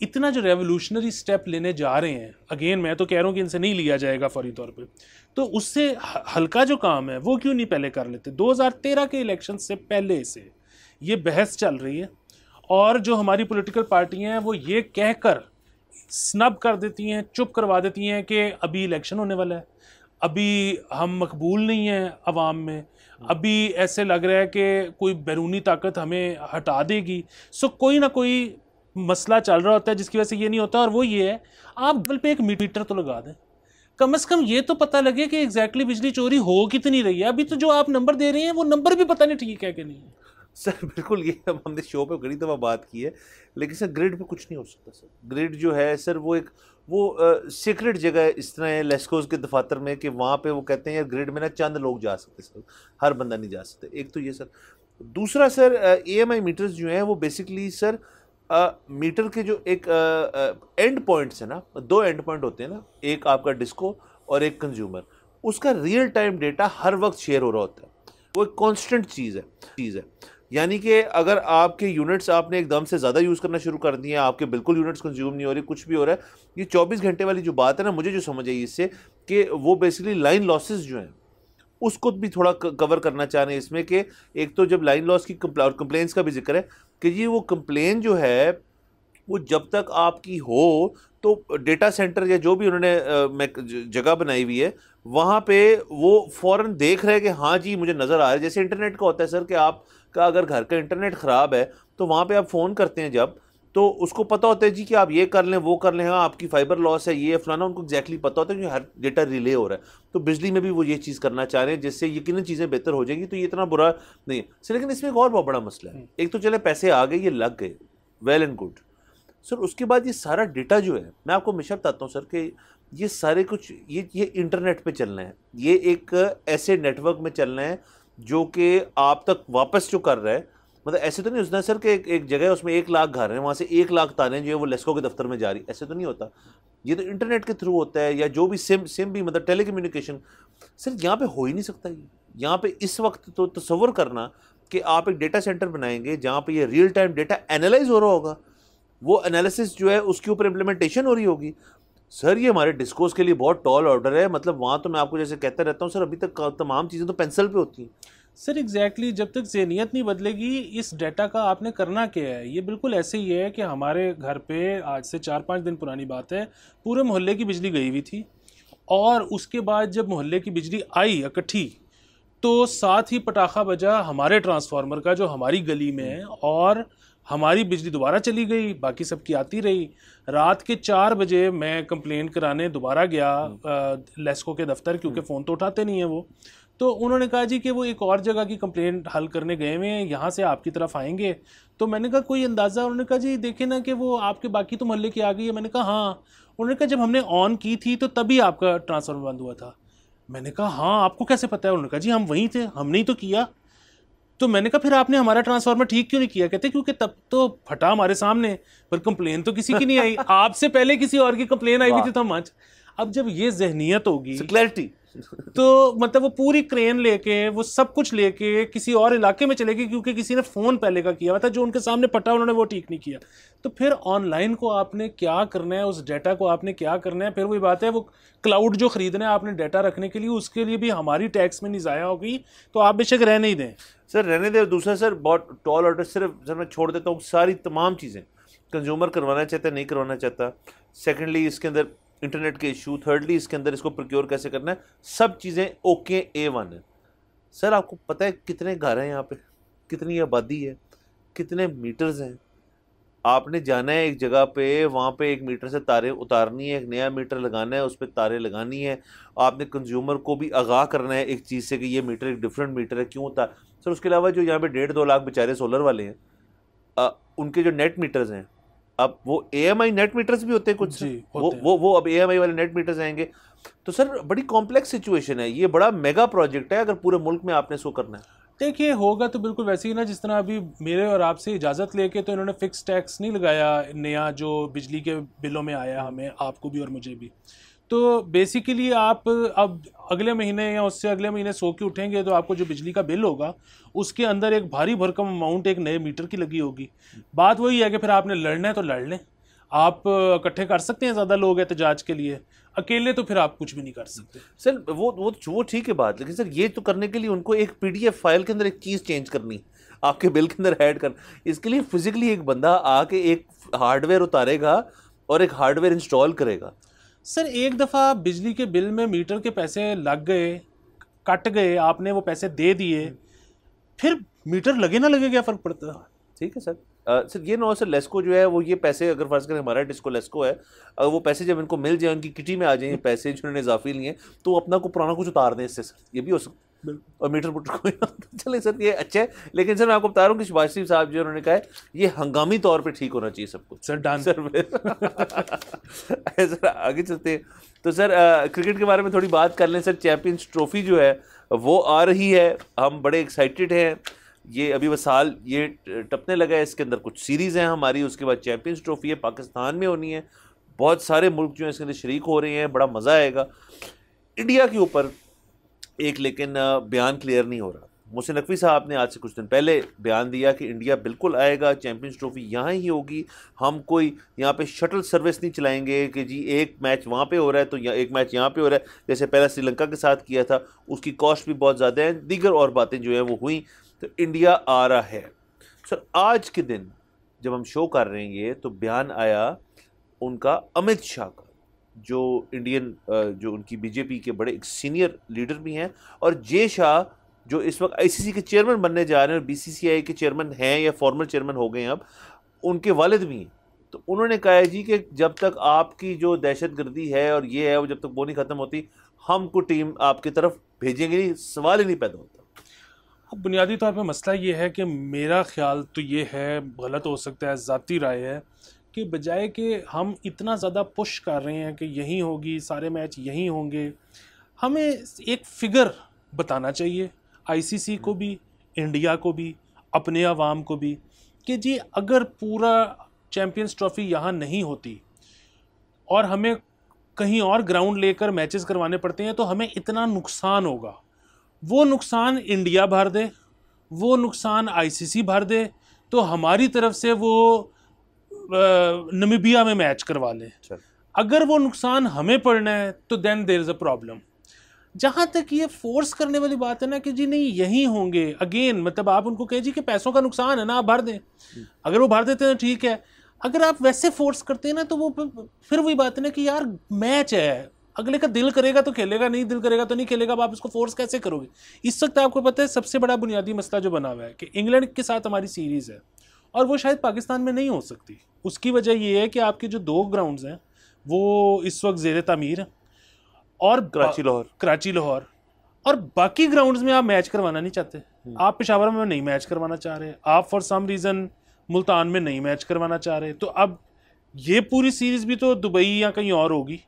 इतना जो रेवोल्यूशनरी स्टेप लेने जा रहे हैं, अगेन मैं तो कह रहा हूँ कि इनसे नहीं लिया जाएगा फौरी तौर पे, तो उससे हल्का जो काम है वो क्यों नहीं पहले कर लेते। 2013 के इलेक्शन से पहले से ये बहस चल रही है और जो हमारी पॉलिटिकल पार्टियां हैं वो ये कहकर स्नब कर देती हैं, चुप करवा देती हैं कि अभी इलेक्शन होने वाला है, अभी हम मकबूल नहीं हैं अवाम में, अभी ऐसे लग रहा है कि कोई बैरूनी ताकत हमें हटा देगी। सो कोई ना कोई मसला चल रहा होता है जिसकी वजह से ये नहीं होता, और वो ये है आप गूगल पे एक मीटर तो लगा दें, कम से कम ये तो पता लगे कि एग्जैक्टली बिजली चोरी हो कितनी रही है। अभी तो जो आप नंबर दे रहे हैं वो नंबर भी पता नहीं ठीक है कि नहीं। सर बिल्कुल, ये हमने शो पे बड़ी दफ़ा बात की है, लेकिन सर ग्रिड पे कुछ नहीं हो सकता। सर ग्रिड जो है सर वो एक सीक्रेट जगह है, इस तरह है लेस्कोस के दफातर में कि वहाँ पे वो कहते हैं यार ग्रिड में ना चंद लोग जा सकते सर, हर बंदा नहीं जा सकते। एक तो ये सर, दूसरा सर EMI मीटर्स जो हैं वो बेसिकली सर मीटर के जो एक एंड पॉइंट्स है ना, 2 एंड पॉइंट होते हैं ना, एक आपका डिस्को और एक कंज्यूमर, उसका रियल टाइम डेटा हर वक्त शेयर हो रहा होता है। वो एक कांस्टेंट चीज़ है। यानी कि अगर आपके यूनिट्स आपने एकदम से ज़्यादा यूज़ करना शुरू कर दिए, आपके बिल्कुल यूनिट्स कंज्यूम नहीं हो रही, कुछ भी हो रहा है, ये 24 घंटे वाली जो बात है ना, मुझे जो समझ आई इससे कि वो बेसिकली लाइन लॉसेस जो हैं उसको भी थोड़ा कवर करना चाह रहे हैं इसमें, कि एक तो जब लाइन लॉस की कंप्लेंट्स का भी जिक्र है कि ये वो कंप्लेन जो है वो जब तक आपकी हो तो डेटा सेंटर या जो भी उन्होंने जगह बनाई हुई है वहाँ पे वो फ़ौरन देख रहे हैं कि हाँ जी मुझे नज़र आ रहा है। जैसे इंटरनेट का होता है सर कि आपका अगर घर का इंटरनेट ख़राब है तो वहाँ पे आप फ़ोन करते हैं जब, तो उसको पता होता है जी कि आप ये कर लें वो कर लें, हाँ आपकी फाइबर लॉस है ये फलाना, उनको एग्जैक्टली पता होता है कि हर डेटा रिले हो रहा है। तो बिजली में भी वो ये चीज़ करना चाह रहे हैं जिससे यकीनन चीज़ें बेहतर हो जाएंगी, तो ये इतना बुरा नहीं है सर। लेकिन इसमें एक और बहुत बड़ा मसला है, एक तो चले पैसे आ गए, ये लग गए, वेल एंड गुड सर, उसके बाद ये सारा डेटा जो है, मैं आपको हमेशा बताता हूँ सर कि ये सारे कुछ ये इंटरनेट पे चलना है, ये एक ऐसे नेटवर्क में चलना है जो कि आप तक वापस जो कर रहा है, मतलब ऐसे तो नहीं उसने सर कि एक जगह है उसमें 1 लाख घर हैं, वहाँ से 1 लाख तारें जो है वो लेस्को के दफ्तर में जा रही, ऐसे तो नहीं होता। ये तो इंटरनेट के थ्रू होता है, या जो भी सिम भी, मतलब टेली कम्युनिकेशन सर यहाँ पे हो ही नहीं सकता। ये यहाँ पे इस वक्त तो तसव्वुर करना कि आप एक डेटा सेंटर बनाएंगे जहाँ पे ये रियल टाइम डेटा एनालाइज हो रहा होगा, वो एनालिसिस जो है उसके ऊपर इम्प्लीमेंटेशन हो रही होगी सर, ये हमारे डिस्कोर्स के लिए बहुत टॉल ऑर्डर है। मतलब वहाँ तो मैं आपको जैसे कहता रहता हूँ सर, अभी तक तमाम चीज़ें तो पेंसिल पे होती हैं सर। एग्जैक्टली जब तक ज़हनियत नहीं बदलेगी इस डेटा का आपने करना क्या है। ये बिल्कुल ऐसे ही है कि हमारे घर पे आज से 4-5 दिन पुरानी बात है, पूरे मोहल्ले की बिजली गई हुई थी, और उसके बाद जब मोहल्ले की बिजली आई इकट्ठी तो साथ ही पटाखा बजा हमारे ट्रांसफार्मर का जो हमारी गली में है, और हमारी बिजली दोबारा चली गई, बाकी सबकी आती रही। रात के 4 बजे मैं कंप्लेन कराने दोबारा गया लेस्को के दफ्तर, क्योंकि फ़ोन तो उठाते नहीं हैं वो। तो उन्होंने कहा जी कि वो एक और जगह की कंप्लेन हल करने गए हुए हैं, यहाँ से आपकी तरफ आएंगे। तो मैंने कहा कोई अंदाज़ा? उन्होंने कहा जी देखे ना कि वो आपके बाकी तो मोहल्ले की आ गई है। मैंने कहा हाँ। उन्होंने कहा जब हमने ऑन की थी तो तभी आपका ट्रांसफार्मर बंद हुआ था। मैंने कहा हाँ आपको कैसे पता है? उन्होंने कहा जी हम वहीं थे, हमने ही तो किया। तो मैंने कहा फिर आपने हमारा ट्रांसफार्मर ठीक क्यों नहीं किया? कहते क्योंकि तब तो फटा हमारे सामने, पर कंप्लेन तो किसी की नहीं आई, आपसे पहले किसी और की कंप्लेन आई हुई थी तो हम आज। अब जब ये जहनियत होगी, क्लैरिटी, तो मतलब वो पूरी क्रेन लेके वो सब कुछ लेके किसी और इलाके में चलेगी, क्योंकि किसी ने फ़ोन पहले का किया हुआ था, जो उनके सामने पटा उन्होंने वो ठीक नहीं किया। तो फिर ऑनलाइन को आपने क्या करना है, उस डेटा को आपने क्या करना है? फिर वही बात है, वो क्लाउड जो ख़रीदना है आपने डेटा रखने के लिए, उसके लिए भी हमारी टैक्स में नहीं ज़ाया होगी, तो आप बेशक रहने ही दें सर, रहने दें। दूसरा सर बहुत टॉल ऑर्डर, सिर्फ सर मैं छोड़ देता हूँ सारी तमाम चीज़ें, कंज्यूमर करवाना चाहता है नहीं करवाना चाहता। सेकेंडली इसके अंदर इंटरनेट के इशू, थर्डली इसके अंदर इसको प्रोक्योर कैसे करना है, सब चीज़ें ओके A1 है। सर आपको पता है कितने घर हैं यहाँ पे, कितनी आबादी है, कितने मीटर्स हैं? आपने जाना है एक जगह पे, वहाँ पे एक मीटर से तारें उतारनी है, एक नया मीटर लगाना है, उस पर तारें लगानी है। आपने कंज्यूमर को भी आगाह करना है एक चीज़ से कि ये मीटर एक डिफरेंट मीटर है, क्यों उतार। सर उसके अलावा जो यहाँ पे 1.5-2 लाख बेचारे सोलर वाले हैं, उनके जो नेट मीटर्स हैं, अब वो AMI नेट मीटर्स भी होते हैं कुछ, वो अब AMI वाले नेट मीटर्स आएंगे। तो सर बड़ी कॉम्प्लेक्स सिचुएशन है, ये बड़ा मेगा प्रोजेक्ट है अगर पूरे मुल्क में आपने इसको करना है। देखिए होगा तो बिल्कुल वैसे ही ना, जिस तरह अभी मेरे और आपसे इजाज़त लेके तो इन्होंने फिक्स टैक्स नहीं लगाया नया जो बिजली के बिलों में आया हमें, आपको भी और मुझे भी। तो बेसिकली आप अब अगले महीने या उससे अगले महीने सो के उठेंगे तो आपको जो बिजली का बिल होगा उसके अंदर एक भारी भरकम अमाउंट एक नए मीटर की लगी होगी। बात वही है कि फिर आपने लड़ना है तो लड़ लें, आप इकट्ठे कर सकते हैं ज़्यादा लोग एहतजाज के लिए, अकेले तो फिर आप कुछ भी नहीं कर सकते। सर वो ठीक है बात, लेकिन सर ये तो करने के लिए उनको एक पीडीएफ फाइल के अंदर एक चीज़ चेंज करनी, आपके बिल के अंदर ऐड कर, इसके लिए फिजिकली एक बंदा आके एक हार्डवेयर उतारेगा और एक हार्डवेयर इंस्टॉल करेगा। सर एक दफ़ा बिजली के बिल में मीटर के पैसे लग गए, कट गए, आपने वो पैसे दे दिए, फिर मीटर लगे ना लगे क्या फ़र्क पड़ता है? ठीक है सर। सर ये ना सर लेस्को जो है वो ये पैसे अगर फर्ज करें हमारा डिस्को लेस्को है, अगर वो पैसे जब इनको मिल जाए, उनकी किटी में आ जाए पैसे जो उन्होंने इजाफी लिए, तो अपना को पुराना कुछ उतार दें इससे, सर ये भी हो सकता है। और मीटर पुटर को चले सर ये अच्छा है, लेकिन सर मैं आपको बता रहा हूँ कि शहबाज शरीफ साहब जो उन्होंने कहा है ये हंगामी तौर पे ठीक होना चाहिए सब कुछ। सर डन सर सर आगे चलते हैं तो सर क्रिकेट के बारे में थोड़ी बात कर लें। सर चैंपियंस ट्रॉफी जो है वो आ रही है, हम बड़े एक्साइटेड हैं। ये अभी वो साल ये टपने लगा है, इसके अंदर कुछ सीरीज़ हैं हमारी, उसके बाद चैंपियंस ट्रॉफी है, पाकिस्तान में होनी है, बहुत सारे मुल्क जो हैं इसके अंदर शरीक हो रहे हैं, बड़ा मज़ा आएगा। इंडिया के ऊपर एक लेकिन बयान क्लियर नहीं हो रहा। मोहसिन नकवी साहब ने आज से कुछ दिन पहले बयान दिया कि इंडिया बिल्कुल आएगा, चैंपियंस ट्रॉफी यहाँ ही होगी, हम कोई यहाँ पे शटल सर्विस नहीं चलाएंगे कि जी एक मैच वहाँ पे हो रहा है तो या एक मैच यहाँ पे हो रहा है, जैसे पहला श्रीलंका के साथ किया था, उसकी कॉस्ट भी बहुत ज़्यादा है, दीगर और बातें जो हैं वो हुई, तो इंडिया आ रहा है। सर आज के दिन जब हम शो कर रहे हैं ये, तो बयान आया उनका अमित शाह का, जो इंडियन जो उनकी बीजेपी के बड़े एक सीनियर लीडर भी हैं, और जे शाह जो इस वक्त आईसीसी के चेयरमैन बनने जा रहे हैं और बीसीसीआई के चेयरमैन हैं या फॉर्मर चेयरमैन हो गए हैं, अब उनके वालिद भी हैं। तो उन्होंने कहा है जी कि जब तक आपकी जो दहशतगर्दी है और ये है वो जब तक वो नहीं ख़त्म होती, हमको टीम आपकी तरफ भेजेंगे नहीं, सवाल ही नहीं पैदा होता। अब बुनियादी तौर पे मसला ये है कि मेरा ख्याल तो ये है, गलत हो सकता है, ज़ाती राय है, कि बजाय कि हम इतना ज़्यादा पुश कर रहे हैं कि यहीं होगी, सारे मैच यहीं होंगे, हमें एक फ़िगर बताना चाहिए आईसीसी को भी, इंडिया को भी, अपने अवाम को भी, कि जी अगर पूरा चैम्पियंस ट्रॉफी यहाँ नहीं होती और हमें कहीं और ग्राउंड लेकर मैचेस करवाने पड़ते हैं तो हमें इतना नुकसान होगा। वो नुकसान इंडिया भर दे, वो नुकसान आईसीसी भर दे, तो हमारी तरफ से वो नमीबिया में मैच करवा लें। अगर वो नुकसान हमें पड़ना है तो then there is a problem. जहाँ तक ये फोर्स करने वाली बात है ना कि जी नहीं यहीं होंगे, अगेन मतलब आप उनको कहें जी कि पैसों का नुकसान है ना, आप भर दें, अगर वो भर देते हैं तो ठीक है। अगर आप वैसे फोर्स करते हैं ना तो वो फिर वही बात है ना कि यार मैच है, अगले का दिल करेगा तो खेलेगा, नहीं दिल करेगा तो नहीं खेलेगा, अब आप इसको फोर्स कैसे करोगे। इस वक्त आपको पता है सबसे बड़ा बुनियादी मसला जो बना हुआ है कि इंग्लैंड के साथ हमारी सीरीज़ है और वो शायद पाकिस्तान में नहीं हो सकती। उसकी वजह ये है कि आपके जो 2 ग्राउंड्स हैं वो इस वक्त ज़ेर तामीर और कराची लाहौर, और बाकी ग्राउंड्स में आप मैच करवाना नहीं चाहते। आप पेशावर में नहीं मैच करवाना चाह रहे, आप फॉर सम रीज़न मुल्तान में नहीं मैच करवाना चाह रहे, तो अब ये पूरी सीरीज़ भी तो दुबई या कहीं और होगी।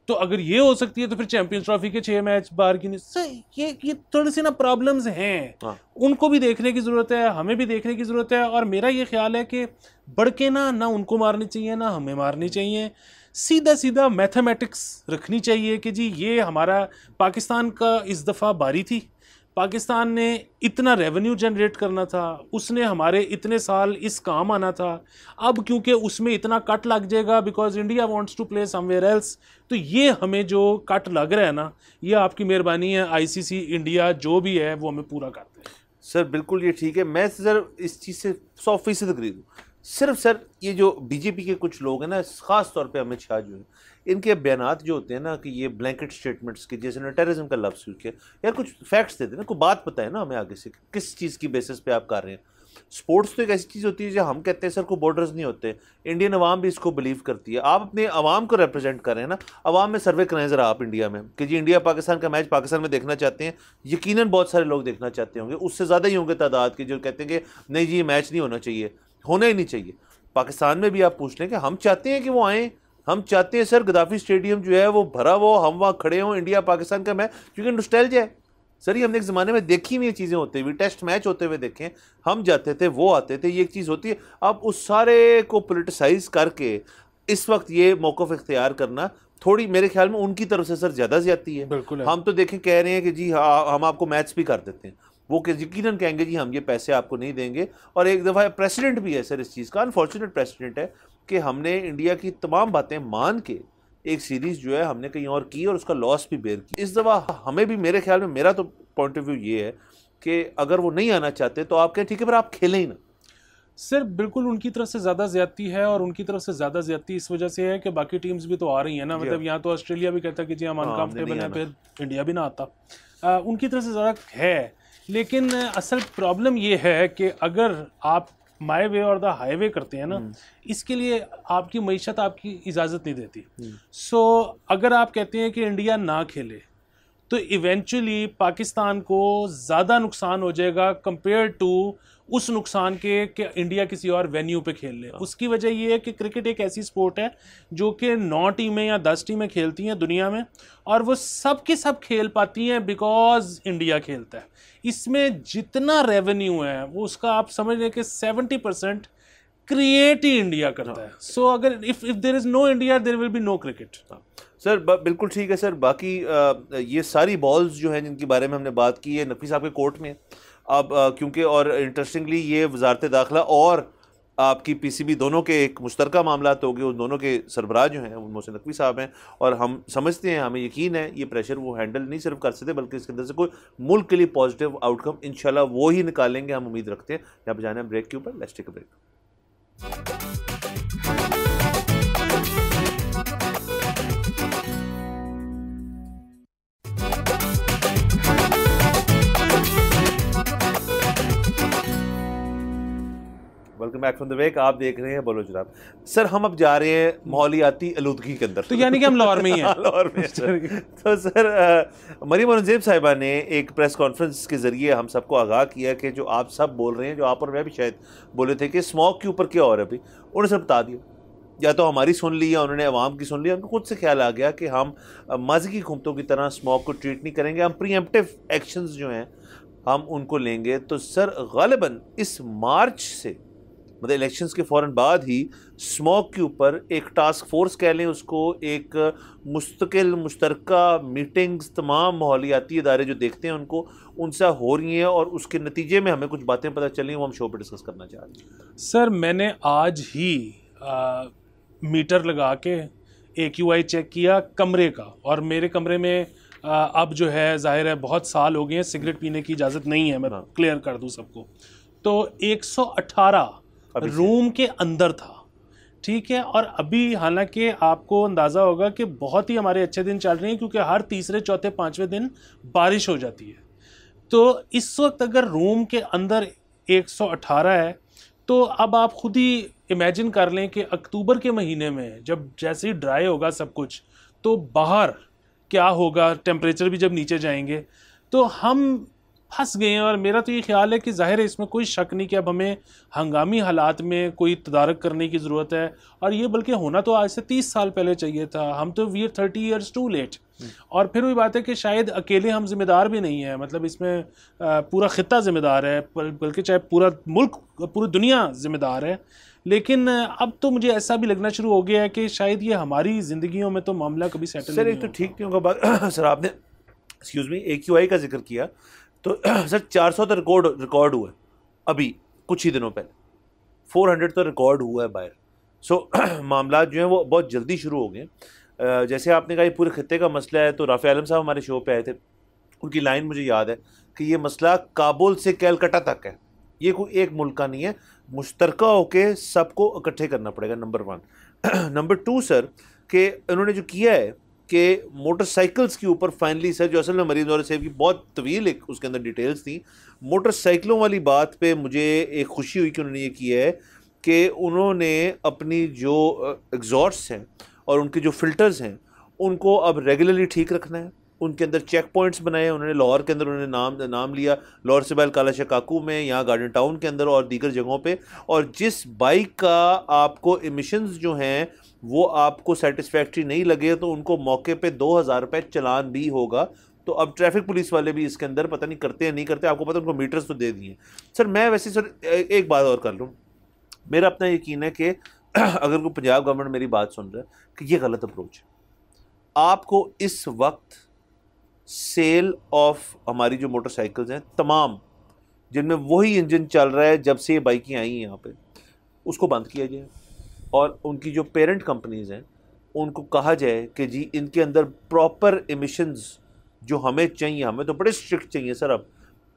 तो अगर ये हो सकती है तो फिर चैंपियंस ट्रॉफी के 6 मैच बाहर की नहीं। ये थोड़ी सी ना प्रॉब्लम्स हैं, उनको भी देखने की ज़रूरत है, हमें भी देखने की ज़रूरत है। और मेरा ये ख्याल है कि बढ़ के ना उनको मारनी चाहिए ना हमें मारनी चाहिए, सीधा सीधा मैथमेटिक्स रखनी चाहिए कि जी ये हमारा पाकिस्तान का इस दफ़ा बारी थी, पाकिस्तान ने इतना रेवेन्यू जनरेट करना था, उसने हमारे इतने साल इस काम आना था, अब क्योंकि उसमें इतना कट लग जाएगा because India wants to play somewhere else, तो ये हमें जो कट लग रहा है ना, ये आपकी मेहरबानी है, आईसीसी इंडिया जो भी है वो हमें पूरा करते हैं। सर बिल्कुल ये ठीक है, मैं सर इस चीज़ से 100% अग्री हूँ। सिर्फ सर ये जो बीजेपी के कुछ लोग हैं ना, ख़ास तौर पे अमित शाह जो है, इनके बयानात जो होते हैं ना कि ये ब्लैंकेट स्टेटमेंट्स के, जैसे ना टेररिज्म का लफ्ज़ यूज़ किया, यार कुछ फैक्ट्स देते ना, कोई बात पता है ना हमें आगे से किस चीज़ की बेसिस पे आप कर रहे हैं। स्पोर्ट्स तो एक ऐसी चीज़ होती है जो हम कहते हैं सर को बॉर्डर्स नहीं होते, इंडियन अवाम भी इसको बिलीव करती है। आप अपने अवाम को रिप्रेजेंट कर रहे हैं ना, अवाम में सर्वे कराएं ज़रा आप इंडिया में कि जी इंडिया पाकिस्तान का मैच पाकिस्तान में देखना चाहते हैं, यकीनन बहुत सारे लोग देखना चाहते होंगे, उससे ज़्यादा ही होंगे तादाद के जो कहते हैं कि नहीं जी ये मैच नहीं होना चाहिए, होना ही नहीं चाहिए। पाकिस्तान में भी आप पूछ लें कि हम चाहते हैं कि वो आएँ, हम चाहते हैं सर गद्दाफी स्टेडियम जो है वो भरा हो, हम वहाँ खड़े हों, इंडिया पाकिस्तान का मैच, क्योंकि नॉस्टैल्जिया है सर, ये हमने एक ज़माने में देखी हुई चीज़ें होते हुए, टेस्ट मैच होते हुए देखें, हम जाते थे वो आते थे, ये एक चीज़ होती है। अब उस सारे को पोलिटिसाइज करके इस वक्त ये मौक़िफ़ इख्तियार करना थोड़ी मेरे ख्याल में उनकी तरफ से सर ज़्यादा ज़्यादती है। बिल्कुल हम तो देखें कह रहे हैं कि जी हाँ हम आपको मैच भी कर देते हैं, वो यकीनन कहेंगे जी हम ये पैसे आपको नहीं देंगे। और एक दफ़ा प्रेसिडेंट भी है सर इस चीज़ का, अनफॉर्चुनेट प्रेसिडेंट है कि हमने इंडिया की तमाम बातें मान के एक सीरीज़ जो है हमने कहीं और की और उसका लॉस भी बेयर किया। इस दफ़ा हमें भी, मेरे ख्याल में, मेरा तो पॉइंट ऑफ व्यू ये है कि अगर वो नहीं आना चाहते तो आप कहें ठीक है पर आप खेलें ही ना। सर बिल्कुल उनकी तरफ से ज़्यादा ज़्यादती है, और उनकी तरफ से ज़्यादा ज़्यादती इस वजह से है कि बाकी टीम्स भी तो आ रही हैं ना, मतलब यहाँ तो ऑस्ट्रेलिया भी कहता है कि जी हम अनकम्फर्टेबल हैं, फिर इंडिया भी ना आता। उनकी तरफ से ज़्यादा है, लेकिन असल प्रॉब्लम ये है कि अगर आप माई वे और द हाईवे करते हैं ना, इसके लिए आपकी मईशत आपकी इजाज़त नहीं देती। सो अगर आप कहते हैं कि इंडिया ना खेले तो इवेंचुअली पाकिस्तान को ज़्यादा नुकसान हो जाएगा कंपेयर टू उस नुकसान के कि इंडिया किसी और वेन्यू पे खेल ले। उसकी वजह ये है कि क्रिकेट एक ऐसी स्पोर्ट है जो कि 9 टीमें या 10 टीमें खेलती हैं दुनिया में, और वो सब की सब खेल पाती हैं बिकॉज इंडिया खेलता है। इसमें जितना रेवेन्यू है वो उसका आप समझ लें कि 70% क्रिएट ही इंडिया करता है। सो अगर if there is no India there will be no cricket. Sir बिल्कुल ठीक है सर। बाकी ये सारी बॉल्स जो हैं जिनके बारे में हमने बात की है नकवी साहब के कोर्ट में अब, क्योंकि और इंटरेस्टिंगली ये वजारत दाखिला और आपकी पीसीबी दोनों के एक मुश्तरका मामला हो गए। उन दोनों के सरबराह जो हैं उनमें से नकवी साहब हैं, और हम समझते हैं, हमें यकीन है ये प्रेशर वो हैंडल नहीं सिर्फ कर सकते बल्कि इसके अंदर से कोई मुल्क के लिए पॉजिटिव आउटकम इंशाल्लाह वो ही निकालेंगे, हम उम्मीद रखते हैं। यहाँ पर जाना है ब्रेक के ऊपर, let's take a break. Welcome back from the break. आप देख रहे हैं बोलो जनाब। सर हम अब जा रहे हैं माहौलियाती आलूदगी के अंदर, तो यानी कि हम लाहौर में ही हैं। लाहौर में तो सर मरीम औरंगजेब साहिबा ने एक प्रेस कॉन्फ्रेंस के जरिए हम सबको आगाह किया कि जो आप सब बोल रहे हैं, जो आप और मैं भी शायद बोले थे कि स्मोक के ऊपर क्या हो रहा है, अभी उन्होंने सब बता दिया। या तो हमारी सुन ली या उन्होंने अवाम की सुन ली। उनको खुद से ख्याल आ गया कि हम माजी की हुकूमतों की तरह स्मोक को ट्रीट नहीं करेंगे, हम प्रीएम्प्टिव एक्शंस जो हैं हम उनको लेंगे। तो सर गालिबन इस मार्च से, मतलब इलेक्शंस के फ़ौरन बाद ही, स्मोक के ऊपर एक टास्क फोर्स कह लें उसको, एक मुस्तकिल मुश्तरका मीटिंग्स तमाम माहौलियाती इदारे जो देखते हैं उनको, उनसे हो रही हैं, और उसके नतीजे में हमें कुछ बातें पता चली वो हम शो पर डिस्कस करना चाह रहे हैं। सर मैंने आज ही मीटर लगा के AQI चेक किया कमरे का, और मेरे कमरे में अब जो है जाहिर है बहुत साल हो गए हैं, सिगरेट पीने की इजाज़त नहीं है, मैं क्लियर कर दूं सबको। तो 118 रूम के अंदर था, ठीक है। और अभी हालांकि आपको अंदाज़ा होगा कि बहुत ही हमारे अच्छे दिन चल रहे हैं, क्योंकि हर तीसरे चौथे पाँचवें दिन बारिश हो जाती है। तो इस वक्त अगर रूम के अंदर 118 है, तो अब आप खुद ही इमेजिन कर लें कि अक्टूबर के महीने में जब जैसे ही ड्राई होगा सब कुछ, तो बाहर क्या होगा, टेम्परेचर भी जब नीचे जाएंगे, तो हम फंस गए हैं। और मेरा तो ये ख्याल है कि जाहिर है इसमें कोई शक नहीं कि अब हमें हंगामी हालात में कोई तदारक करने की ज़रूरत है, और ये बल्कि होना तो आज से 30 साल पहले चाहिए था। हम तो we are 30 years too late. और फिर वही बात है कि शायद अकेले हम जिम्मेदार भी नहीं हैं, मतलब इसमें पूरा खित्ता जिम्मेदार है, बल्कि चाहे पूरा मुल्क, पूरी दुनिया जिम्मेदार है। लेकिन अब तो मुझे ऐसा भी लगना शुरू हो गया है कि शायद ये हमारी ज़िंदगियों में तो मामला कभी सेटल सर एक तो ठीक नहीं होगा बात। सर आपने एक्सक्यूज़ मी AQI का जिक्र किया, तो सर 400 तो रिकॉर्ड हुआ है अभी कुछ ही दिनों पहले, 400 तो रिकॉर्ड हुआ है बाहर। सो मामला जो हैं वो बहुत जल्दी शुरू हो गए। जैसे आपने कहा ये पूरे खत्ते का मसला है, तो राफ़ी आलम साहब हमारे शो पे आए थे, उनकी लाइन मुझे याद है कि ये मसला काबुल से कैलकटा तक है, ये कोई एक मुल्क का नहीं है, मुश्तरका होके सबको इकट्ठे करना पड़ेगा, नंबर 1। नंबर 2 सर कि उन्होंने जो किया है कि मोटरसाइकिल्स के ऊपर फाइनली सर, जो असल में मरीम औरंगजेब साहब की बहुत तवील एक उसके अंदर डिटेल्स थी, मोटरसाइकिलों वाली बात पे मुझे एक खुशी हुई कि उन्होंने ये किया है कि उन्होंने अपनी जो एग्जॉस्ट हैं और उनके जो फ़िल्टर्स हैं उनको अब रेगुलरली ठीक रखना है। उनके अंदर चेक पॉइंट्स बनाए उन्होंने, लाहौर के अंदर उन्होंने नाम लिया, लाहौर से बैल काला शकाकू में, यहाँ गार्डन टाउन के अंदर और दीगर जगहों पे। और जिस बाइक का आपको एमिशंस जो हैं वो आपको सेटिस्फैक्ट्री नहीं लगे तो उनको मौके पे 2000 रुपये चालान भी होगा। तो अब ट्रैफिक पुलिस वाले भी इसके अंदर पता नहीं करते हैं नहीं करते, आपको पता उनको मीटर्स तो दे दिए। सर मैं वैसे सर एक बात और कर लूँ, मेरा अपना यकीन है कि अगर कोई पंजाब गवर्नमेंट मेरी बात सुन रहा है कि ये गलत अप्रोच है। आपको इस वक्त सेल ऑफ हमारी जो मोटरसाइकिल्स हैं तमाम जिनमें वही इंजन चल रहा है जब से ये बाइकें आई हैं यहाँ पे, उसको बंद किया जाए। और उनकी जो पेरेंट कंपनीज हैं उनको कहा जाए कि जी इनके अंदर प्रॉपर एमिशंस जो हमें चाहिए, हमें तो बड़े स्ट्रिक्ट चाहिए सर, अब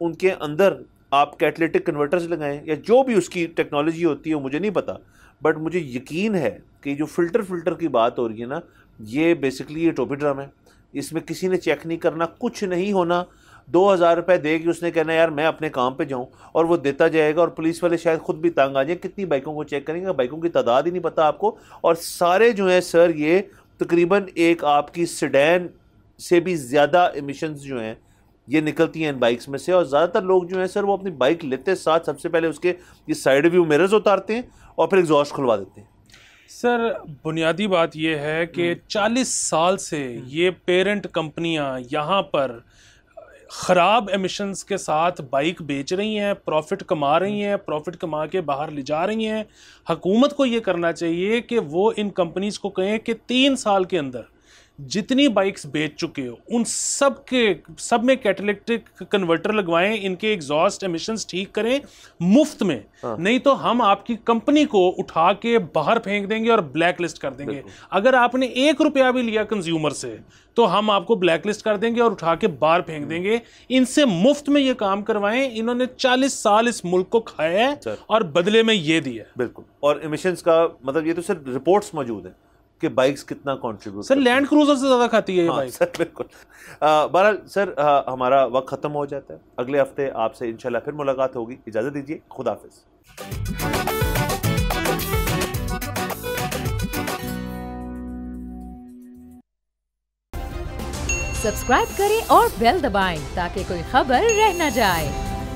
उनके अंदर आप कैटलिटिक कन्वर्टर्स लगाएं या जो भी उसकी टेक्नोलॉजी होती है वो मुझे नहीं पता, बट मुझे यकीन है कि जो फ़िल्टर की बात हो रही है ना, ये बेसिकली ये टोपी ड्रम है, इसमें किसी ने चेक नहीं करना, कुछ नहीं होना। 2000 रुपये दे कि उसने कहना यार मैं अपने काम पे जाऊं, और वो देता जाएगा, और पुलिस वाले शायद खुद भी तंग आ जाए, कितनी बाइकों को चेक करेंगे, बाइकों की तादाद ही नहीं पता आपको। और सारे जो है सर ये तकरीबन एक आपकी सेडान से भी ज़्यादा एमिशंस जो हैं ये निकलती हैं इन बाइक्स में से। और ज़्यादातर लोग जो हैं सर वो अपनी बाइक लेते साथ सबसे पहले उसके ये साइड व्यू मिरर्स उतारते हैं और फिर एग्जॉस्ट खुलवा देते हैं। सर बुनियादी बात यह है कि 40 साल से ये पेरेंट कंपनियां यहाँ पर ख़राब एमिशंस के साथ बाइक बेच रही हैं, प्रॉफिट कमा रही हैं, प्रॉफिट कमा के बाहर ले जा रही हैं। हुकूमत को ये करना चाहिए कि वो इन कंपनीज़ को कहें कि 3 साल के अंदर जितनी बाइक्स बेच चुके हो उन सब में कैटालिटिक कन्वर्टर लगवाएं, इनके एग्जॉस्ट एमिशंस ठीक करें मुफ्त में। नहीं तो हम आपकी कंपनी को उठा के बाहर फेंक देंगे और ब्लैक लिस्ट कर देंगे। अगर आपने 1 रुपया भी लिया कंज्यूमर से तो हम आपको ब्लैक लिस्ट कर देंगे और उठा के बाहर फेंक देंगे। इनसे मुफ्त में ये काम करवाएं। इन्होंने 40 साल इस मुल्क को खाया है और बदले में ये दिया। बिल्कुल। और एमिशंस का मतलब ये तो सिर्फ रिपोर्ट्स मौजूद हैं कि बाइक्स कितना कंट्रीब्यूट। सर लैंड क्रूजर से ज्यादा खाती है ये बाइक। सर बिल्कुल। बहरहाल सर हमारा वक्त खत्म हो जाता है, अगले हफ्ते आपसे इंशाल्लाह फिर मुलाकात होगी। इजाजत दीजिए, खुदा हाफिज। सब्सक्राइब करें और बेल दबाएं ताकि कोई खबर रह न जाए।